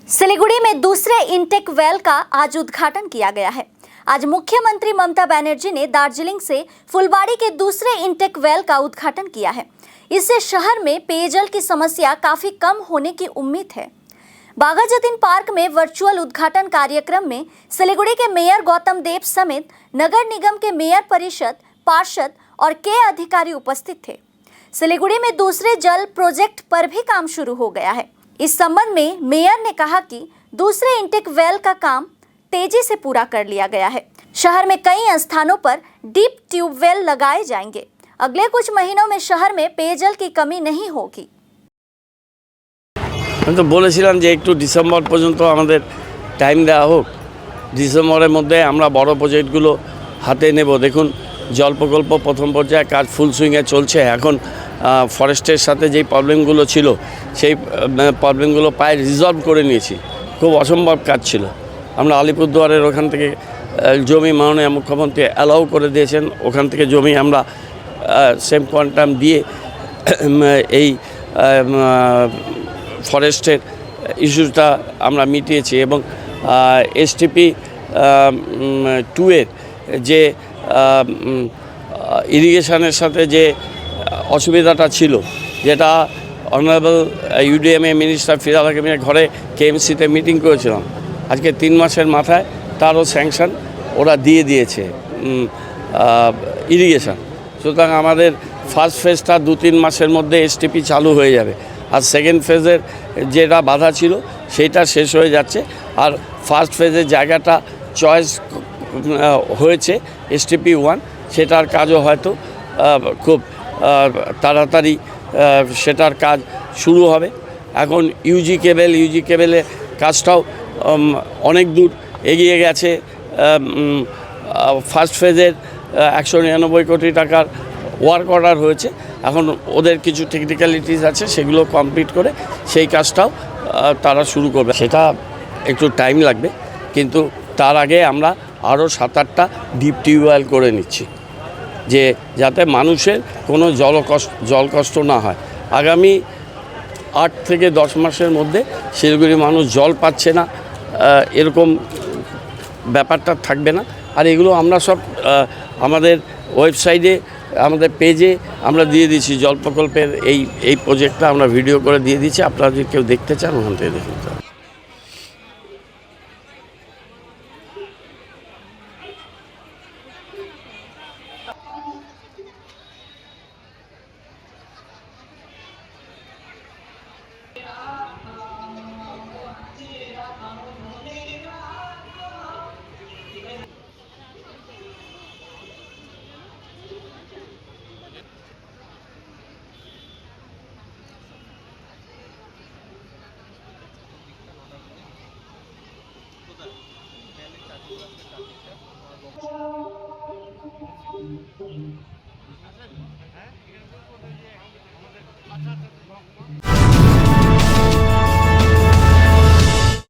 सिलीगुड़ी में दूसरे intake well का आज उद्घाटन किया गया है। आज मुख्यमंत्री ममता बनर्जी ने दार्जिलिंग से फुलबाड़ी के दूसरे इंटेक वेल का उद्घाटन किया है। इससे शहर में पेयजल की समस्या काफी कम होने की उम्मीद है। बागा जतीन पार्क में वर्चुअल उद्घाटन कार्यक्रम में सिलीगुड़ी के मेयर गौतम देव समेत नगर निगम के मेयर परिषद, पार्षद और के अधिकारी उपस्थित थे। सिलीगुड़ी में दूसरे जल प्रोजेक्ट पर भी काम शुरू हो गया है। इस संबंध में मेयर ने कहा कि दूसरे इंटेक वेल का काम तेजी से पूरा कर लिया गया है। शहर में कई स्थानों पर डीप ट्यूबवेल लगाए जाएंगे। अगले कुछ महीनों में शहर में पेयजल की कमी नहीं होगी। আমি তো বলেছিলাম যে একটু ডিসেম্বর পর্যন্ত আমাদের টাইম দেওয়া হোক। ডিসেম্বরের মধ্যে আমরা বড় প্রজেক্টগুলো হাতে নেব। দেখুন, জল প্রকল্প প্রথম পর্যায়ে কাজ ফুল সুইংয়ে চলছে। এখন ফরেস্টের সাথে যেই প্রবলেমগুলো ছিল সেই প্রবলেমগুলো প্রায় রিজলভ করে নিয়েছি। খুব অসম্ভব কাজ ছিল। আমরা আলিপুরদুয়ারের ওখান থেকে জমি মাননীয় মুখ্যমন্ত্রী অ্যালাউ করে দিয়েছেন। ওখান থেকে জমি আমরা সেম কোয়ান্টাম দিয়ে এই ফরেস্টের ইস্যুটা আমরা মিটিয়েছি এবং এসটিপি 2 এর যে ইরিগেশনের সাথে যে অসুবিধাটা ছিল, যেটা অনারেবল ইউডিএমএ মিনিস্টার ফিরহাদ হাকিমের ঘরে কেএমসিতে মিটিং করেছিলাম, আজকে 3 মাসের মাথায় তারও স্যাংশন ওরা দিয়ে দিয়েছে ইরিগেশন। সুতরাং আমাদের ফার্স্ট ফেজটা 2-3 মাসের মধ্যে এসটিপি চালু হয়ে যাবে। আর সেকেন্ড ফেজের যেটা বাধা ছিল সেইটা শেষ হয়ে যাচ্ছে। আর ফার্স্ট ফেজের জায়গাটা চয়েস হয়েছে এসটিপি 1, সেটার কাজও হয়তো খুব তাড়াতাড়ি সেটার কাজ শুরু হবে। এখন ইউজি কেবেলের কাজটাও অনেক দূর এগিয়ে গেছে। ফার্স্ট ফেজের 199 কোটি টাকার ওয়ার্ক অর্ডার হয়েছে। এখন ওদের কিছু টেকনিক্যালিটিস আছে, সেগুলো কমপ্লিট করে সেই কাজটাও তারা শুরু করবে। সেটা একটু টাইম লাগবে, কিন্তু তার আগে আমরা আরও 7-8টা ডিপ টিউবওয়েল করে নিচ্ছি, যে যাতে মানুষের কোনো জল কষ্ট না হয়। আগামী 8 থেকে 10 মাসের মধ্যে শিলিগুড়ির মানুষ জল পাচ্ছে না এরকম ব্যাপারটা থাকবে না। আর এগুলো আমরা সব আমাদের ওয়েবসাইটে, আমাদের পেজে আমরা দিয়ে দিচ্ছি। জল প্রকল্পের এই প্রজেক্টটা আমরা ভিডিও করে দিয়ে দিচ্ছি। আপনারা যদি কেউ দেখতে চান ওখান থেকে দেখুন। হ্যাঁ